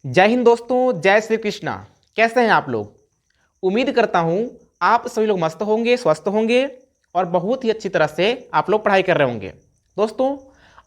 जय हिंद दोस्तों, जय श्री कृष्णा। कैसे हैं आप लोग? उम्मीद करता हूं आप सभी लोग मस्त होंगे, स्वस्थ होंगे और बहुत ही अच्छी तरह से आप लोग पढ़ाई कर रहे होंगे। दोस्तों,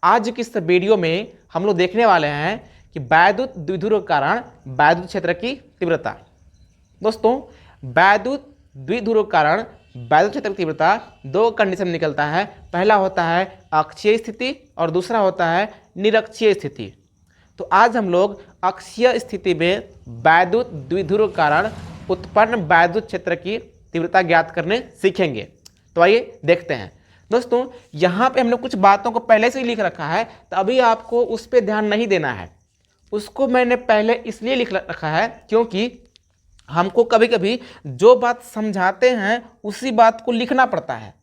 आज की इस वीडियो में हम लोग देखने वाले हैं कि वैद्युत द्विध्रुव के कारण वैद्युत क्षेत्र की तीव्रता। दोस्तों, वैद्युत द्विध्रुव के कारण वैद्युत क्षेत्र की तीव्रता दो कंडीशन में निकलता है। पहला होता है अक्षीय स्थिति और दूसरा होता है निरक्षीय स्थिति। तो आज हम लोग अक्षीय स्थिति में वैद्युत द्विध्रुव के कारण उत्पन्न वैद्युत क्षेत्र की तीव्रता ज्ञात करने सीखेंगे। तो आइए देखते हैं। दोस्तों, यहाँ पे हमने कुछ बातों को पहले से ही लिख रखा है, तो अभी आपको उस पर ध्यान नहीं देना है। उसको मैंने पहले इसलिए लिख रखा है क्योंकि हमको कभी कभी जो बात समझाते हैं उसी बात को लिखना पड़ता है।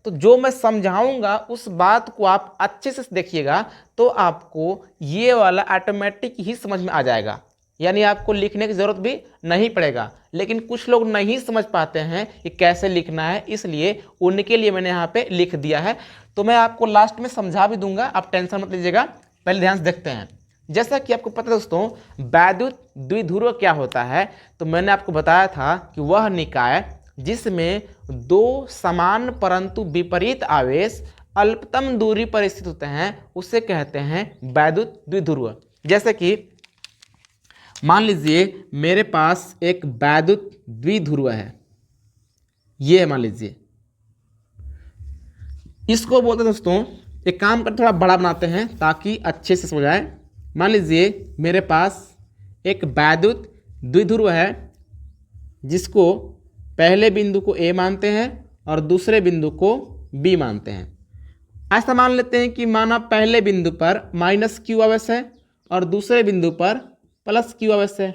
तो जो मैं समझाऊंगा उस बात को आप अच्छे से देखिएगा तो आपको ये वाला ऑटोमेटिक ही समझ में आ जाएगा, यानी आपको लिखने की ज़रूरत भी नहीं पड़ेगा। लेकिन कुछ लोग नहीं समझ पाते हैं कि कैसे लिखना है, इसलिए उनके लिए मैंने यहाँ पे लिख दिया है। तो मैं आपको लास्ट में समझा भी दूंगा, आप टेंशन मत लीजिएगा। पहले ध्यान से देखते हैं। जैसा कि आपको पता है दोस्तों, वैद्युत द्विध्रुव क्या होता है, तो मैंने आपको बताया था कि वह निकाय जिसमें दो समान परंतु विपरीत आवेश अल्पतम दूरी पर स्थित होते हैं उसे कहते हैं वैद्युत द्विध्रुव। जैसे कि मान लीजिए मेरे पास एक वैद्युत द्विध्रुव है, ये है, मान लीजिए इसको बोलते हैं दोस्तों। एक काम कर, थोड़ा बड़ा बनाते हैं ताकि अच्छे से समझ आए। मान लीजिए मेरे पास एक वैद्युत द्विध्रुव है जिसको पहले बिंदु को ए मानते हैं और दूसरे बिंदु को बी मानते हैं। ऐसा मान लेते हैं कि माना पहले बिंदु पर माइनस क्यू आवेश है और दूसरे बिंदु पर प्लस क्यू आवेश है।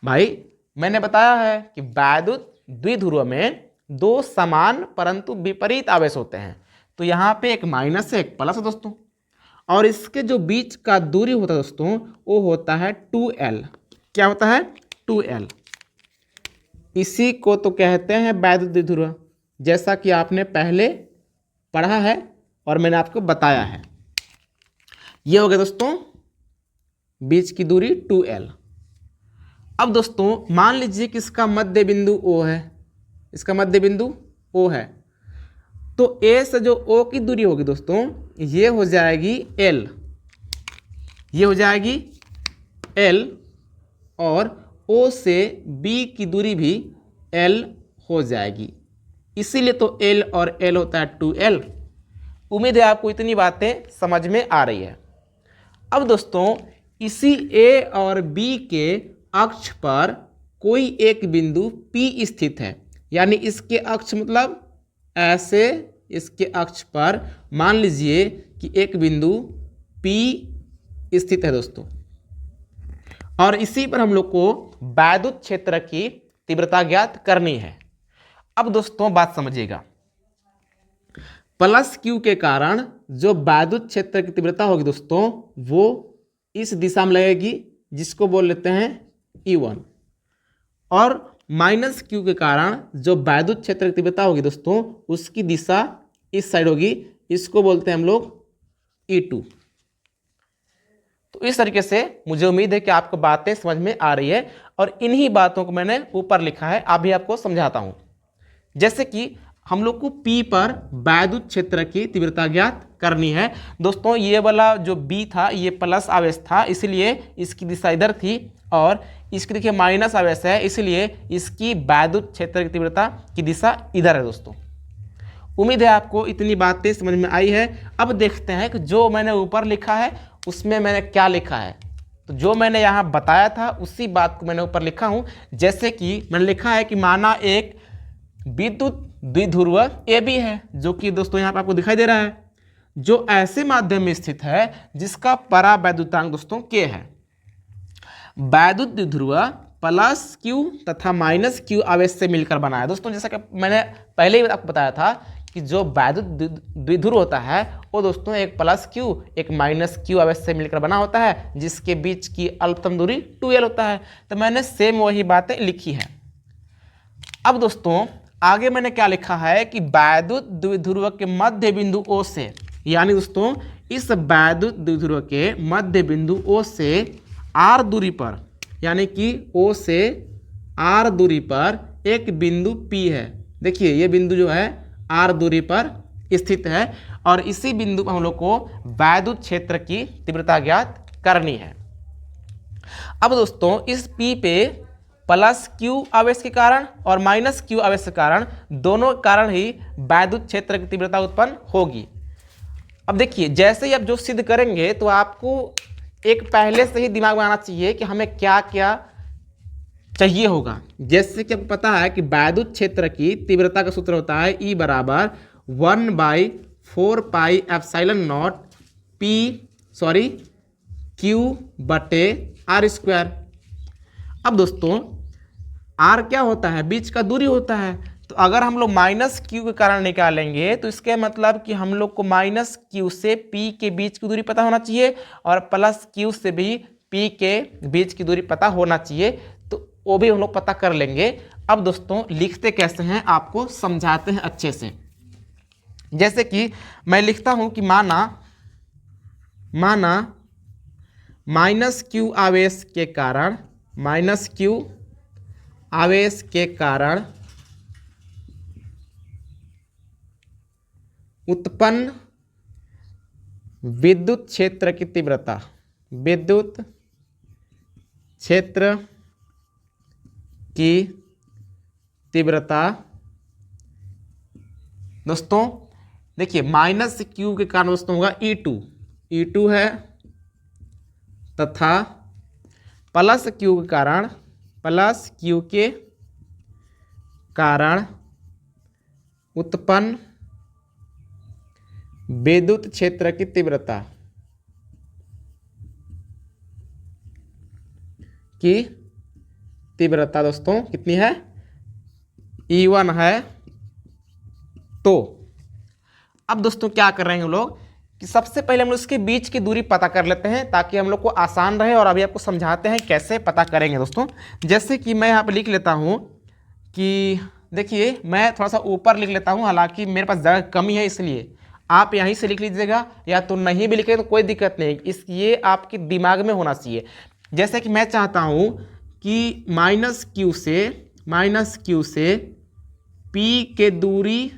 भाई, मैंने बताया है कि वैद्युत द्विध्रुव में दो समान परंतु विपरीत आवेश होते हैं। तो यहाँ पे एक माइनस है, एक प्लस है दोस्तों, और इसके जो बीच का दूरी होता है दोस्तों वो होता है 2L। क्या होता है? 2L। इसी को तो कहते हैं वैद्युत द्विध्रुव, जैसा कि आपने पहले पढ़ा है और मैंने आपको बताया है। ये हो गया दोस्तों बीच की दूरी 2L। अब दोस्तों मान लीजिए कि इसका मध्य बिंदु O है, इसका मध्य बिंदु O है, तो A से जो O की दूरी होगी दोस्तों ये हो जाएगी L, ये हो जाएगी L, और O से B की दूरी भी L हो जाएगी। इसीलिए तो L और L होता है 2L। उम्मीद है आपको इतनी बातें समझ में आ रही है। अब दोस्तों इसी A और B के अक्ष पर कोई एक बिंदु P स्थित है, यानी इसके अक्ष मतलब ऐसे, इसके अक्ष पर मान लीजिए कि एक बिंदु P स्थित है दोस्तों, और इसी पर हम लोग को वैद्युत क्षेत्र की तीव्रता ज्ञात करनी है। अब दोस्तों बात समझिएगा, प्लस क्यू के कारण जो वैद्युत क्षेत्र की तीव्रता होगी दोस्तों वो इस दिशा में लगेगी, जिसको बोल लेते हैं E1, और माइनस क्यू के कारण जो वैद्युत क्षेत्र की तीव्रता होगी दोस्तों उसकी दिशा इस साइड होगी, इसको बोलते हैं हम लोग E2। तो इस तरीके से मुझे उम्मीद है कि आपको बातें समझ में आ रही है, और इन्हीं बातों को मैंने ऊपर लिखा है, अभी आपको समझाता हूं। जैसे कि हम लोग को P पर वैद्युत क्षेत्र की तीव्रता ज्ञात करनी है दोस्तों। ये वाला जो B था ये प्लस आवेश था, इसलिए इसकी दिशा इधर थी, और इसकी देखिए माइनस आवेश है, इसलिए इसकी वैद्युत क्षेत्र की तीव्रता की दिशा इधर है दोस्तों। उम्मीद है आपको इतनी बातें समझ में आई है। अब देखते हैं कि जो मैंने ऊपर लिखा है उसमें मैंने क्या लिखा है। तो जो मैंने यहाँ बताया था उसी बात को मैंने ऊपर लिखा हूँ। जैसे कि मैंने लिखा है कि माना एक विद्युत द्विध्रुव AB है, जो कि दोस्तों यहाँ पर आपको दिखाई दे रहा है, जो ऐसे माध्यम में स्थित है जिसका परावैद्युतांक दोस्तों K है। वैद्युत द्विध्रुव प्लस Q तथा माइनस Q आवेश से मिलकर बना है दोस्तों। जैसा कि मैंने पहले ही आपको बताया था कि जो वैद्युत द्विध्रुव होता है वो दोस्तों एक प्लस Q एक माइनस Q आवेश से मिलकर बना होता है, जिसके बीच की अल्पतम दूरी 2L होता है। तो मैंने सेम वही बातें लिखी है। अब दोस्तों आगे मैंने क्या लिखा है कि वैद्युत द्विध्रुव के मध्य बिंदु O से, यानी दोस्तों इस वैद्युत द्विध्रुव के मध्य बिंदु O से आर दूरी पर, यानी कि O से R दूरी पर एक बिंदु P है। देखिए ये बिंदु जो है R दूरी पर स्थित है और इसी बिंदु पर हम लोग को वैद्युत क्षेत्र की तीव्रता ज्ञात करनी है। अब दोस्तों इस P पे प्लस Q आवेश के कारण और माइनस Q आवेश के कारण, दोनों कारण ही वैद्युत क्षेत्र की तीव्रता उत्पन्न होगी। अब देखिए जैसे ही आप जो सिद्ध करेंगे तो आपको एक पहले से ही दिमाग में आना चाहिए कि हमें क्या क्या चाहिए होगा। जैसे कि आपको पता है कि वैद्युत क्षेत्र की तीव्रता का सूत्र होता है E बराबर 1/4πε0 Q/r²। अब दोस्तों R क्या होता है? बीच का दूरी होता है। तो अगर हम लोग माइनस Q के कारण निकालेंगे तो इसके मतलब कि हम लोग को माइनस Q से P के बीच की दूरी पता होना चाहिए और प्लस Q से भी P के बीच की दूरी पता होना चाहिए, तो वो भी हम लोग पता कर लेंगे। अब दोस्तों लिखते कैसे हैं आपको समझाते हैं अच्छे से। जैसे कि मैं लिखता हूं कि माना माइनस Q आवेश के कारण, माइनस Q आवेश के कारण उत्पन्न विद्युत क्षेत्र की तीव्रता, विद्युत क्षेत्र की तीव्रता दोस्तों देखिए माइनस Q के कारण दोस्तों होगा E2 है, तथा प्लस Q के कारण, प्लस Q के कारण उत्पन्न विद्युत क्षेत्र की तीव्रता दोस्तों कितनी है? E1 है। तो अब दोस्तों क्या कर रहे हैं हम लोग कि सबसे पहले हम लोग इसके बीच की दूरी पता कर लेते हैं ताकि हम लोग को आसान रहे, और अभी आपको समझाते हैं कैसे पता करेंगे दोस्तों। जैसे कि मैं यहाँ पर लिख लेता हूँ कि देखिए मैं थोड़ा सा ऊपर लिख लेता हूँ, हालांकि मेरे पास जगह कमी है, इसलिए आप यहीं से लिख लीजिएगा या तो नहीं भी लिखे तो कोई दिक्कत नहीं, ये आपके दिमाग में होना चाहिए। जैसे कि मैं चाहता हूँ कि माइनस Q से P के दूरी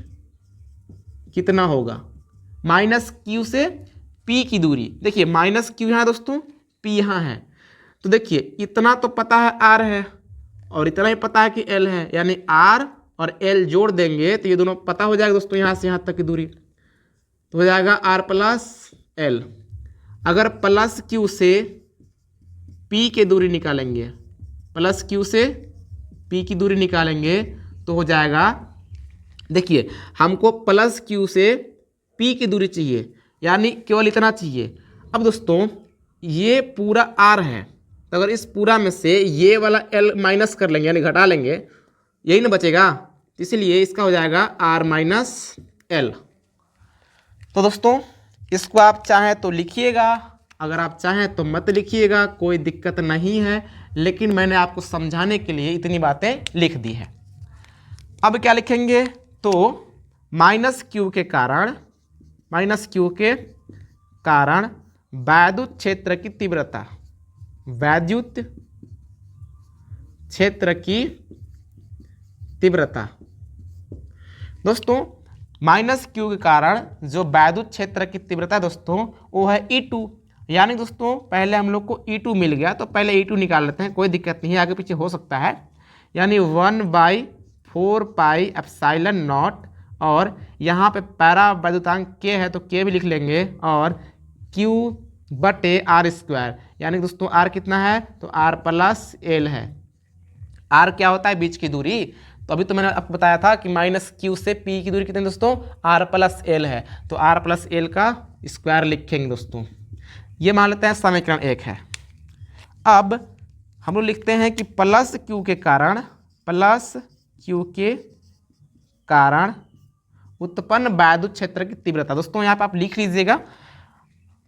कितना होगा? माइनस Q से P की दूरी, देखिए माइनस Q यहाँ दोस्तों, P यहाँ है। तो देखिए इतना तो पता है R है और इतना ही पता है कि L है, यानी R और L जोड़ देंगे तो ये दोनों पता हो जाएगा दोस्तों, यहाँ से यहाँ तक की दूरी तो हो जाएगा R प्लस L। अगर प्लस Q से P की दूरी निकालेंगे, प्लस Q से P की दूरी निकालेंगे तो हो जाएगा, देखिए हमको प्लस Q से P की दूरी चाहिए, यानी केवल इतना चाहिए। अब दोस्तों ये पूरा R है, तो अगर इस पूरा में से ये वाला L माइनस कर लेंगे यानी घटा लेंगे, यही ना बचेगा, इसीलिए इसका हो जाएगा R माइनस L। तो दोस्तों इसको आप चाहें तो लिखिएगा, अगर आप चाहें तो मत लिखिएगा, कोई दिक्कत नहीं है, लेकिन मैंने आपको समझाने के लिए इतनी बातें लिख दी है। अब क्या लिखेंगे? तो माइनस Q के कारण, माइनस Q के कारण वैद्युत क्षेत्र की तीव्रता, वैद्युत क्षेत्र की तीव्रता दोस्तों माइनस Q के कारण जो वैद्युत क्षेत्र की तीव्रता दोस्तों वो है E2, यानी दोस्तों पहले हम लोग को E2 मिल गया तो पहले E2 निकाल लेते हैं, कोई दिक्कत नहीं है, आगे पीछे हो सकता है, यानी 1/4πε0 और यहाँ पे पैरा वैद्युतांक K है तो K भी लिख लेंगे और Q/r², यानी दोस्तों R कितना है? तो R प्लस L है। R क्या होता है? बीच की दूरी। तो अभी तो मैंने आपको बताया था कि माइनस Q से P की दूरी कितनी दोस्तों? R प्लस L है, तो R प्लस L का स्क्वायर लिखेंगे दोस्तों। ये मान लेते हैं समीकरण 1 है। अब हम लोग लिखते हैं कि प्लस Q के कारण, प्लस Q के कारण उत्पन्न वैद्युत क्षेत्र की तीव्रता दोस्तों यहाँ पर आप लिख लीजिएगा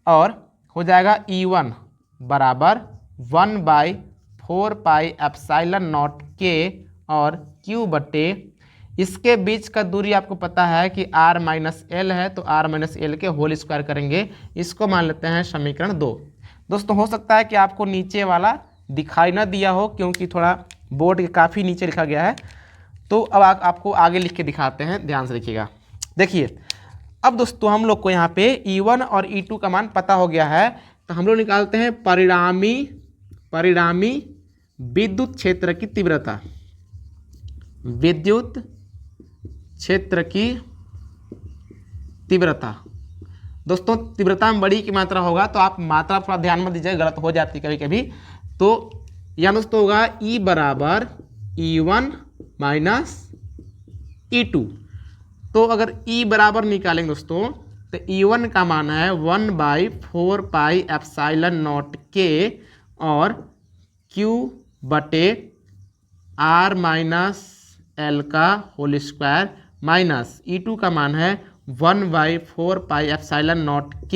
और हो जाएगा E1 बराबर 1/4πε0 K और Q बटे इसके बीच का दूरी आपको पता है कि R माइनस L है, तो R माइनस L के होल स्क्वायर करेंगे, इसको मान लेते हैं समीकरण 2। दोस्तों हो सकता है कि आपको नीचे वाला दिखाई ना दिया हो, क्योंकि थोड़ा बोर्ड के काफ़ी नीचे लिखा गया है। तो अब आपको आगे लिख के दिखाते हैं, ध्यान से देखिएगा। देखिए अब दोस्तों हम लोग को यहाँ पे E1 और E2 का मान पता हो गया है, तो हम लोग निकालते हैं परिणामी विद्युत क्षेत्र की तीव्रता। विद्युत क्षेत्र की तीव्रता दोस्तों, तीव्रता में बड़ी की मात्रा होगा, तो आप मात्रा थोड़ा ध्यान में दीजिए, गलत हो जाती है कभी कभी। तो यहाँ दोस्तों होगा E बराबर E1 माइनस E2। तो अगर E बराबर निकालेंगे दोस्तों, तो E1 का मान है 1/4 पाई एप्सिलॉन नॉट K और Q बटे R माइनस L का होल स्क्वायर माइनस E2 का मान है 1/4 पाई एप्सिलॉन नॉट K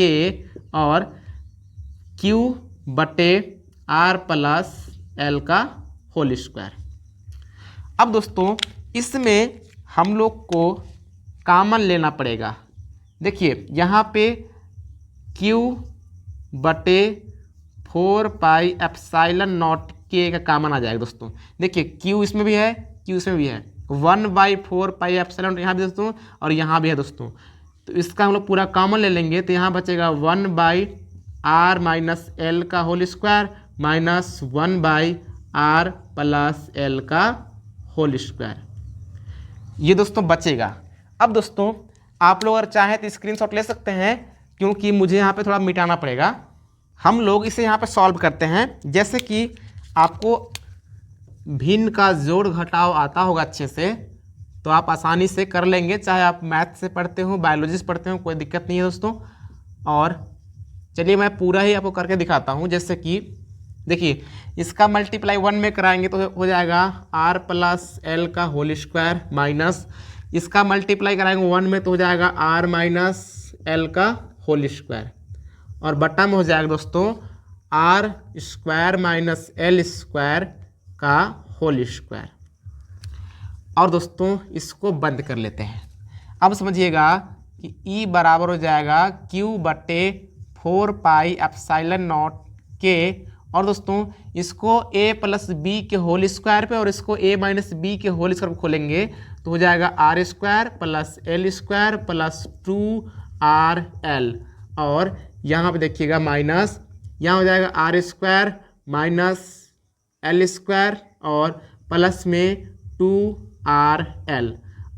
और Q बटे R प्लस L का होल स्क्वायर। अब दोस्तों इसमें हम लोग को कॉमन लेना पड़ेगा। देखिए यहाँ पे Q बटे 4 पाई एप्सिलॉन नॉट K का कॉमन आ जाएगा दोस्तों। देखिए Q इसमें भी है, Q इसमें भी है, 1/4 पाई एप्सिलॉन यहाँ भी दोस्तों और यहाँ भी है दोस्तों। तो इसका हम लोग पूरा कॉमन ले लेंगे, तो यहाँ बचेगा 1/R माइनस L का whole square minus 1/R plus L का होल स्क्वायर, ये दोस्तों बचेगा। अब दोस्तों आप लोग अगर चाहें तो स्क्रीनशॉट ले सकते हैं, क्योंकि मुझे यहाँ पे थोड़ा मिटाना पड़ेगा। हम लोग इसे यहाँ पे सॉल्व करते हैं। जैसे कि आपको भिन्न का जोड़ घटाव आता होगा अच्छे से, तो आप आसानी से कर लेंगे, चाहे आप मैथ से पढ़ते हो, बायोलॉजी से पढ़ते हो, कोई दिक्कत नहीं है दोस्तों। और चलिए मैं पूरा ही आपको करके दिखाता हूँ। जैसे कि देखिए इसका मल्टीप्लाई 1 में कराएंगे तो हो जाएगा R प्लस L का होल स्क्वायर माइनस इसका मल्टीप्लाई कराएंगे 1 में तो हो जाएगा R माइनस L का होल स्क्वायर, और बटा में हो जाएगा दोस्तों R square minus L square का होल स्क्वायर। और दोस्तों इसको बंद कर लेते हैं। अब समझिएगा कि E बराबर हो जाएगा Q बटे 4 पाई एप्सिलॉन नॉट K, और दोस्तों इसको A प्लस बी के होल स्क्वायर पे और इसको A माइनस बी के होल स्क्वायर पे खोलेंगे तो हो जाएगा R square plus L square plus 2RL, और यहाँ पे देखिएगा माइनस, यहाँ हो जाएगा R square minus L square और प्लस में 2RL।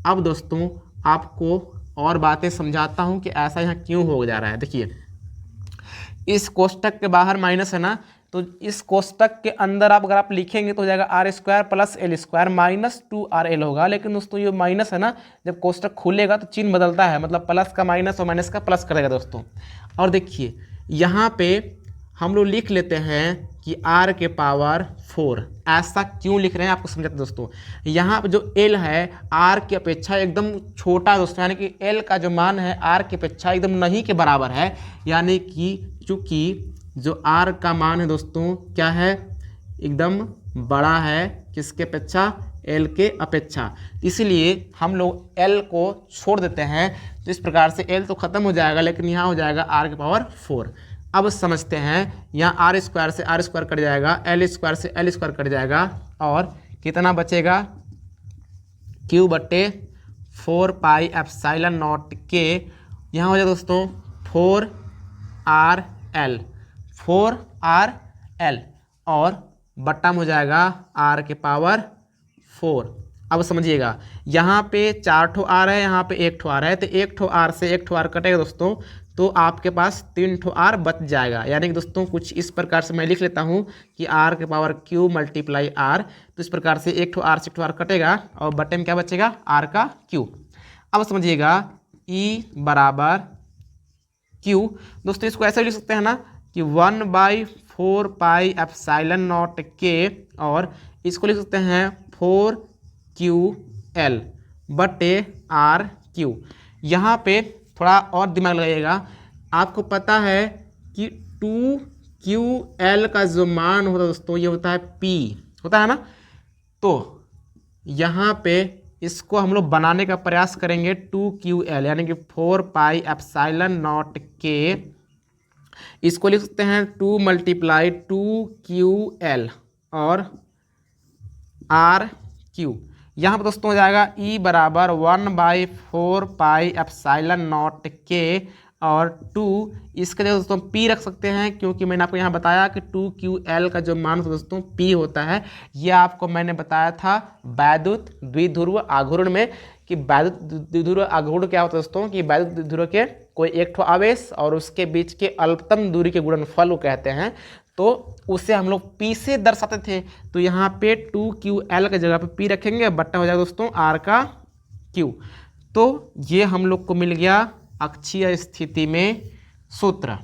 अब दोस्तों आपको और बातें समझाता हूँ कि ऐसा यहाँ क्यों हो जा रहा है। देखिए इस कोष्टक के बाहर माइनस है ना, तो इस कोष्टक के अंदर अगर आप लिखेंगे तो हो जाएगा R square plus L square minus 2RL होगा। लेकिन दोस्तों ये माइनस है ना, जब कोष्टक खुलेगा तो चिन्ह बदलता है, मतलब प्लस का माइनस और माइनस का प्लस करेगा दोस्तों। और देखिए यहाँ पे हम लोग लिख लेते हैं कि R के पावर 4। ऐसा क्यों लिख रहे हैं आपको समझाते हैं दोस्तों। यहाँ पे जो L है R की अपेक्षा एकदम छोटा है दोस्तों, यानी कि L का जो मान है R की अपेक्षा एकदम नहीं के बराबर है, यानी कि चूँकि जो R का मान है दोस्तों क्या है, एकदम बड़ा है किसके अपेक्षा, L के अपेक्षा। इसीलिए हम लोग L को छोड़ देते हैं, तो इस प्रकार से L तो ख़त्म हो जाएगा, लेकिन यहाँ हो जाएगा R के पावर 4। अब समझते हैं, यहाँ R स्क्वायर से R स्क्वायर कट जाएगा, L स्क्वायर से L स्क्वायर कट जाएगा, और कितना बचेगा Q बटे 4 पाई एप्सिलॉन नॉट K, यहाँ हो जाएगा दोस्तों 4RL, और बट्टा में हो जाएगा R के पावर 4। अब समझिएगा यहाँ पे 4 ठो R है, यहाँ पे 1 ठो R है, तो 1 ठो R से 1 ठो R कटेगा दोस्तों, तो आपके पास 3 ठो R बच जाएगा। यानी कि दोस्तों कुछ इस प्रकार से मैं लिख लेता हूँ कि R के पावर Q मल्टीप्लाई R, तो इस प्रकार से 1 ठो R से 1 ठो R कटेगा और बटे में क्या बचेगा, R का Q। अब समझिएगा E बराबर Q, दोस्तों इसको ऐसे लिख सकते हैं ना कि 1/4 पाई एप्सिलॉन नॉट K, और इसको लिख सकते हैं 4QL बटे RQ। यहाँ पे थोड़ा और दिमाग लगाइएगा, आपको पता है कि 2QL का जो मान होता है दोस्तों ये होता है P, होता है ना। तो यहाँ पे इसको हम लोग बनाने का प्रयास करेंगे 2QL, यानी कि 4 पाई एप्सिलॉन नॉट K इसको लिख सकते हैं 2 × 2QL और RQ। यहाँ पर दोस्तों हो जाएगा E बराबर 1/4πε0K और 2 इसके जगह दोस्तों P रख सकते हैं, क्योंकि मैंने आपको यहाँ बताया कि 2QL का जो मान दोस्तों P होता है। यह आपको मैंने बताया था वैद्युत द्विध्रुव आघूर्ण में कि वैद्युत द्विध्रुव आघूर्ण क्या होता है दोस्तों, कि वैद्युत द्विध्रुव के कोई एक ठो आवेश और उसके बीच के अल्पतम दूरी के गुणनफल को कहते हैं, तो उसे हम लोग P से दर्शाते थे। तो यहाँ पे 2QL की जगह पे P रखेंगे, बट्टा हो जाएगा दोस्तों R का Q। तो ये हम लोग को मिल गया अक्षीय स्थिति में सूत्र।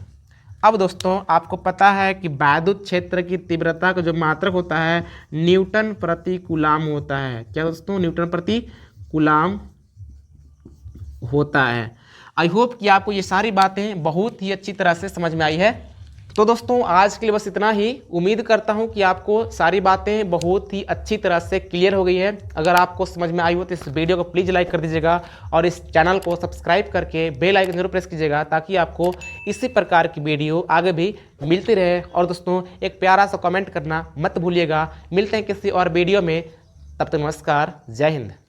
अब दोस्तों आपको पता है कि वैद्युत क्षेत्र की तीव्रता का जो मात्रक होता है न्यूटन प्रति कूलाम होता है। क्या दोस्तों? न्यूटन प्रति कूलाम होता है। आई होप कि आपको ये सारी बातें बहुत ही अच्छी तरह से समझ में आई है। तो दोस्तों आज के लिए बस इतना ही। उम्मीद करता हूँ कि आपको सारी बातें बहुत ही अच्छी तरह से क्लियर हो गई है। अगर आपको समझ में आई हो तो इस वीडियो को प्लीज़ लाइक कर दीजिएगा और इस चैनल को सब्सक्राइब करके बेल आइकन जरूर प्रेस कीजिएगा, ताकि आपको इसी प्रकार की वीडियो आगे भी मिलती रहे। और दोस्तों एक प्यारा सा कमेंट करना मत भूलिएगा। मिलते हैं किसी और वीडियो में, तब तक नमस्कार, जय हिंद।